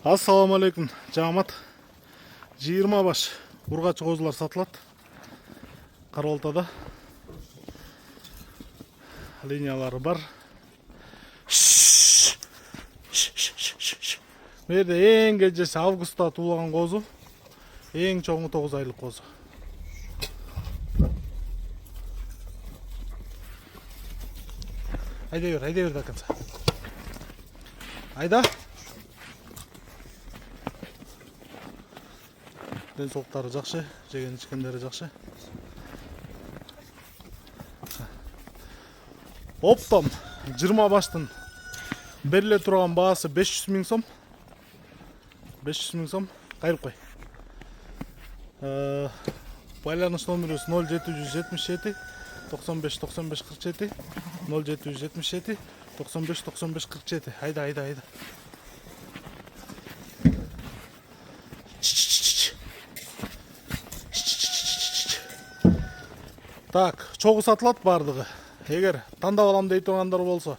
Assalamu alaikum жамат. 20 баш ургач козулар сатылат. Карабалтада. Линиялары бар. Мерде эң кечеси августта туулаган козу. Эң чоңу 9 айлык козу. Айда бер да канса. Айда. Денсаулыктары жакшы, жеген ичкендери жакшы. Оптом 20 баштын бериле турган баасы 500 миң сом. 500 миң сом. Кайрып кой. Байланыш номерибиз 0777 95 95 47 0777 95 95 47. Айда. Так, чогуу сатылат бардыгы. Эгер тандап алам дей тургандар болсо,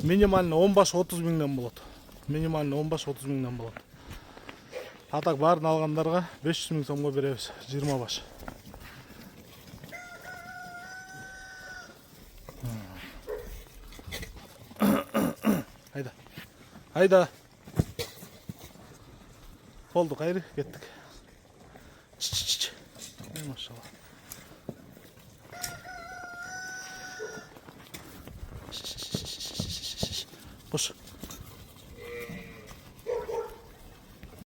минимально 10 баш 30 миңден болот. Минимально 10 баш 30 миңден болот. А так барын алгандарга 500 миң сомго беребиз, 20 баш. Айда. Болду, кайры кеттик. Машалла.